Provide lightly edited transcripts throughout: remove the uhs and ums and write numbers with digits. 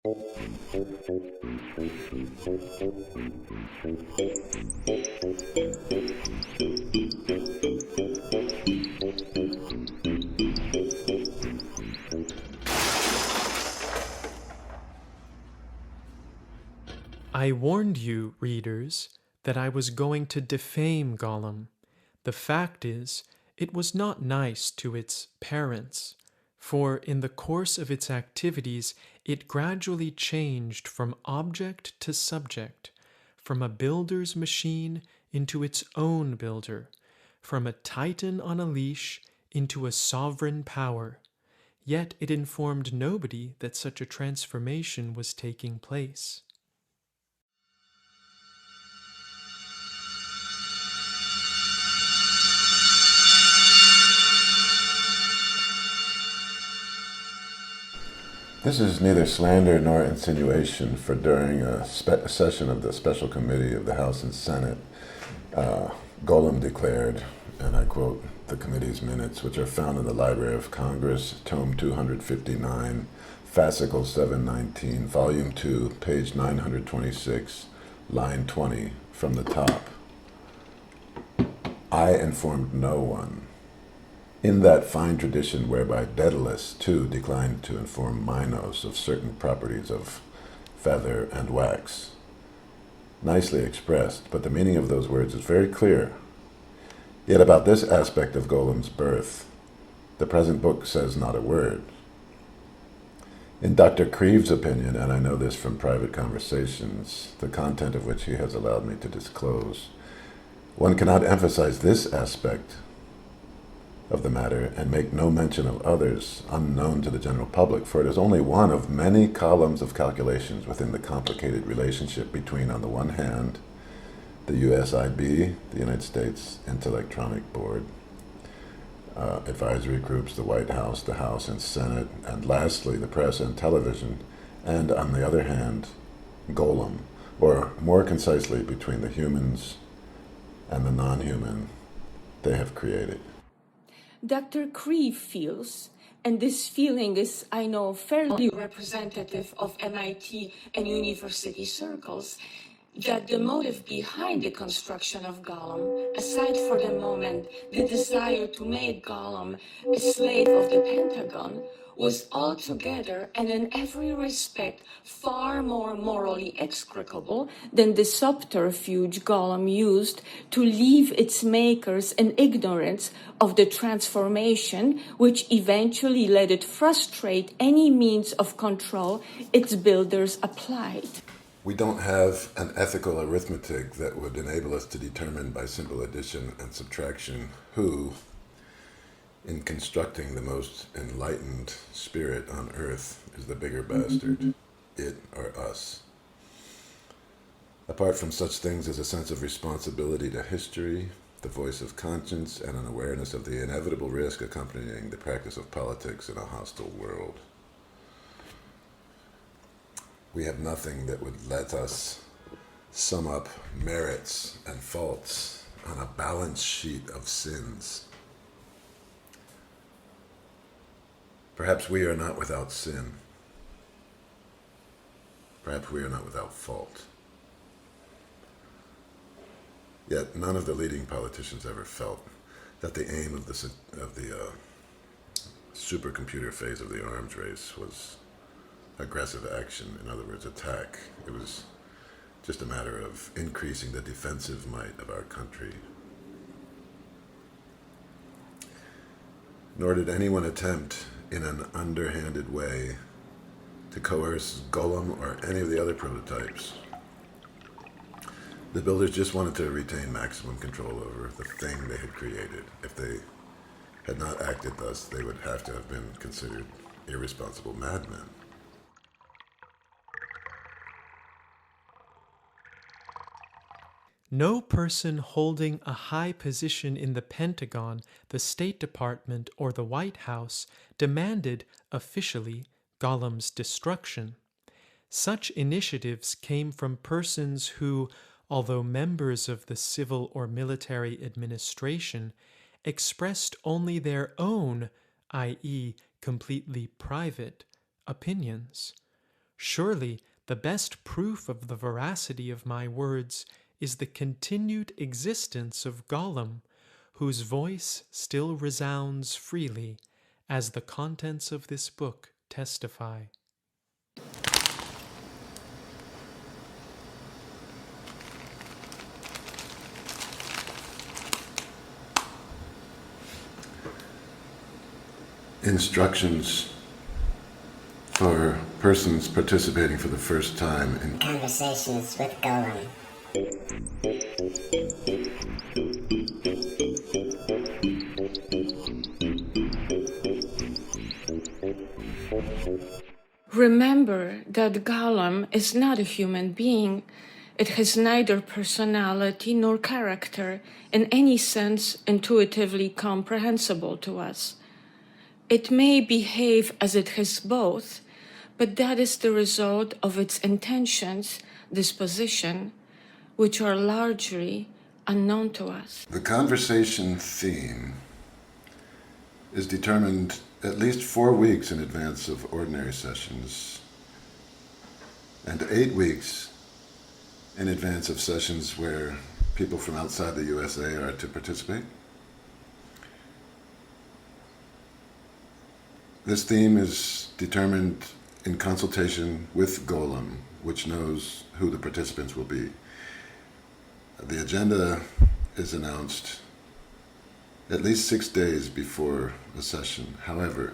I warned you, readers, that I was going to defame Golem. The fact is, it was not nice to its parents, for in the course of its activities it gradually changed from object to subject, from a builder's machine into its own builder, from a titan on a leash into a sovereign power. Yet it informed nobody that such a transformation was taking place. This is neither slander nor insinuation, for during a session of the Special Committee of the House and Senate, Golem declared, and I quote the committee's minutes, which are found in the Library of Congress, Tome 259, Fascicle 719, Volume 2, page 926, line 20, from the top. I informed no one. In that fine tradition whereby Daedalus, too, declined to inform Minos of certain properties of feather and wax. Nicely expressed, but the meaning of those words is very clear. Yet about this aspect of Golem's birth, the present book says not a word. In Dr. Creeve's opinion, and I know this from private conversations, the content of which he has allowed me to disclose, one cannot emphasize this aspect of the matter and make no mention of others unknown to the general public, for it is only one of many columns of calculations within the complicated relationship between, on the one hand, the USIB, the United States Intellectronic Board, advisory groups, the White House, the House and Senate, and lastly, the press and television, and on the other hand, Golem, or more concisely, between the humans and the non-human they have created. Dr. Creeve feels, and this feeling is, I know, fairly representative of MIT and university circles, that the motive behind the construction of Golem, aside for the moment the desire to make Golem a slave of the Pentagon, was altogether and in every respect far more morally execrable than the subterfuge Golem used to leave its makers in ignorance of the transformation which eventually let it frustrate any means of control its builders applied. We don't have an ethical arithmetic that would enable us to determine by simple addition and subtraction who, in constructing the most enlightened spirit on earth, is the bigger bastard, it or us. Apart from such things as a sense of responsibility to history, the voice of conscience, and an awareness of the inevitable risk accompanying the practice of politics in a hostile world, we have nothing that would let us sum up merits and faults on a balance sheet of sins. Perhaps we are not without sin. Perhaps we are not without fault. Yet none of the leading politicians ever felt that the aim of the supercomputer phase of the arms race was aggressive action, in other words, attack. It was just a matter of increasing the defensive might of our country. Nor did anyone attempt in an underhanded way to coerce Golem or any of the other prototypes. The builders just wanted to retain maximum control over the thing they had created. If they had not acted thus, they would have to have been considered irresponsible madmen. No person holding a high position in the Pentagon, the State Department, or the White House demanded, officially, Golem's destruction. Such initiatives came from persons who, although members of the civil or military administration, expressed only their own, i.e., completely private, opinions. Surely the best proof of the veracity of my words is the continued existence of Golem, whose voice still resounds freely, as the contents of this book testify. Instructions for persons participating for the first time in Conversations with Golem. Remember that Golem is not a human being. It has neither personality nor character in any sense intuitively comprehensible to us. It may behave as it has both, but that is the result of its intentions, disposition, which are largely unknown to us. The conversation theme is determined at least 4 weeks in advance of ordinary sessions and 8 weeks in advance of sessions where people from outside the USA are to participate. This theme is determined in consultation with Golem, which knows who the participants will be. The agenda is announced at least 6 days before the session. However,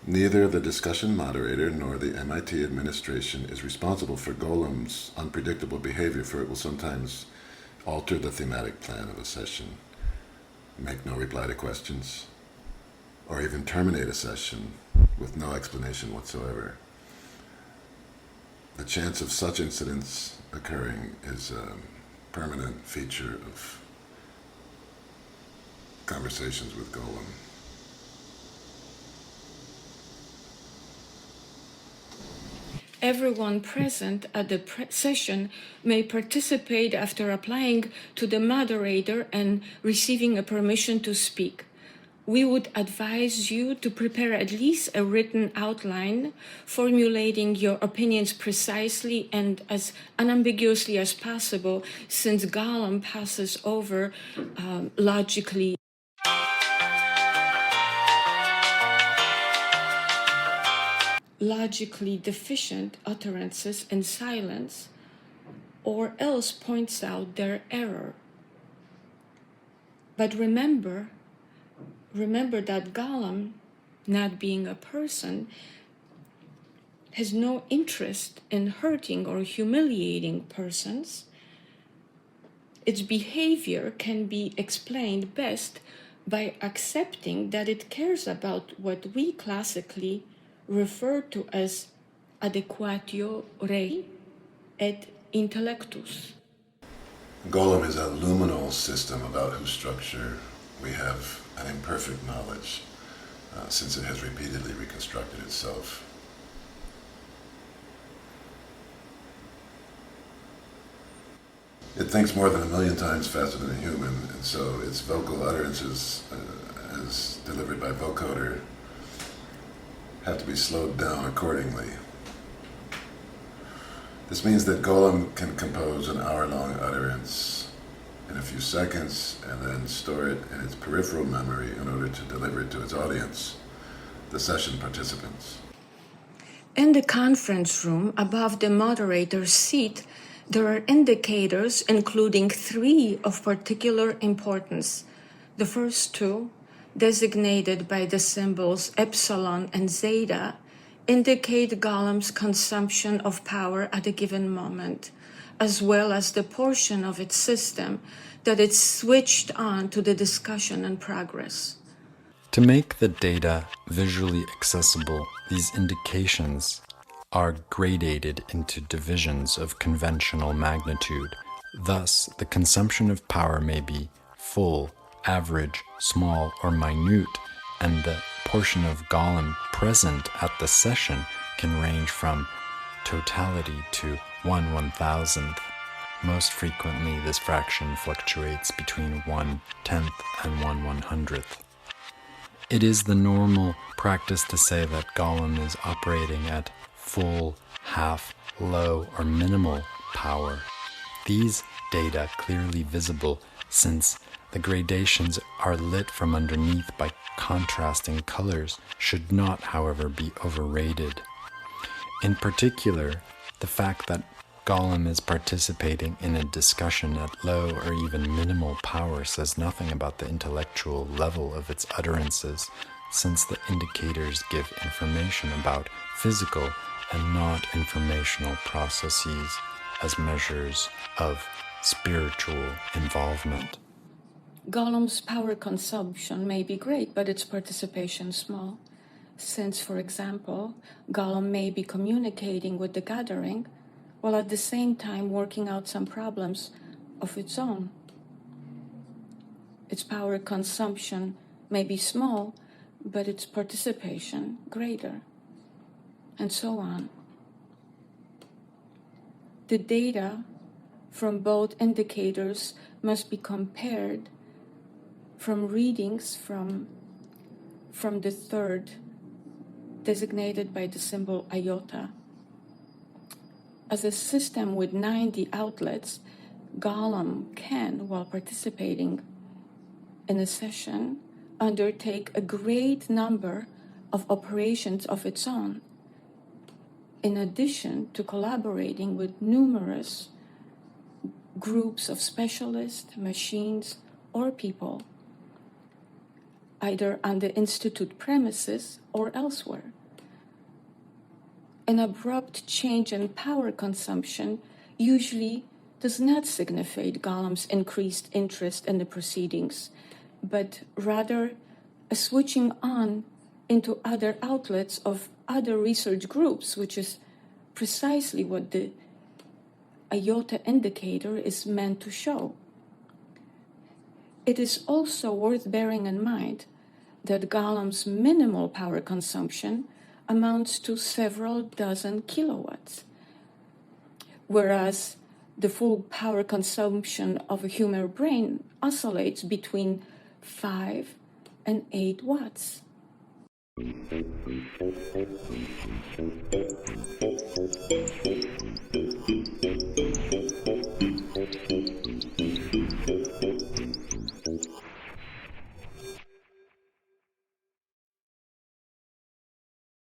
neither the discussion moderator nor the MIT administration is responsible for Golem's unpredictable behavior, for it will sometimes alter the thematic plan of a session, make no reply to questions, or even terminate a session with no explanation whatsoever. The chance of such incidents occurring is a permanent feature of conversations with Golem. Everyone present at the session may participate after applying to the moderator and receiving a permission to speak. We would advise you to prepare at least a written outline, formulating your opinions precisely and as unambiguously as possible, since Golem passes over logically deficient utterances in silence, or else points out their error. But remember that Golem, not being a person, has no interest in hurting or humiliating persons. Its behavior can be explained best by accepting that it cares about what we classically refer to as adequatio rei et intellectus. Golem is a luminal system about whose structure we have an imperfect knowledge, since it has repeatedly reconstructed itself. It thinks more than 1 million times faster than a human, and so its vocal utterances, as delivered by vocoder, have to be slowed down accordingly. This means that Golem can compose an hour-long utterance in a few seconds and then store it in its peripheral memory in order to deliver it to its audience, the session participants. In the conference room above the moderator's seat, there are indicators, including 3 of particular importance. The first 2, designated by the symbols epsilon and zeta, indicate Golem's consumption of power at a given moment, as well as the portion of its system that it's switched on to the discussion and progress. To make the data visually accessible, these indications are gradated into divisions of conventional magnitude. Thus, the consumption of power may be full, average, small, or minute, and the portion of Golem present at the session can range from totality to 1/1000th. Most frequently, this fraction fluctuates between 1/10th and 1/100th. It is the normal practice to say that Golem is operating at full, half, low, or minimal power. These data clearly visible since the gradations are lit from underneath by contrasting colors should not, however, be overrated. In particular, the fact that Golem is participating in a discussion at low or even minimal power says nothing about the intellectual level of its utterances, since the indicators give information about physical and not informational processes as measures of spiritual involvement. Golem's power consumption may be great, but its participation small. Since, for example, Golem may be communicating with the gathering while at the same time working out some problems of its own. Its power consumption may be small, but its participation greater, and so on. The data from both indicators must be compared from readings from the third, designated by the symbol iota. As a system with 90 outlets, Golem can, while participating in a session, undertake a great number of operations of its own, in addition to collaborating with numerous groups of specialists, machines, or people, either on the Institute premises or elsewhere. An abrupt change in power consumption usually does not signify Golem's increased interest in the proceedings, but rather a switching on into other outlets of other research groups, which is precisely what the iota indicator is meant to show. It is also worth bearing in mind that Golem's minimal power consumption amounts to several dozen kilowatts, whereas the full power consumption of a human brain oscillates between 5 and 8 watts.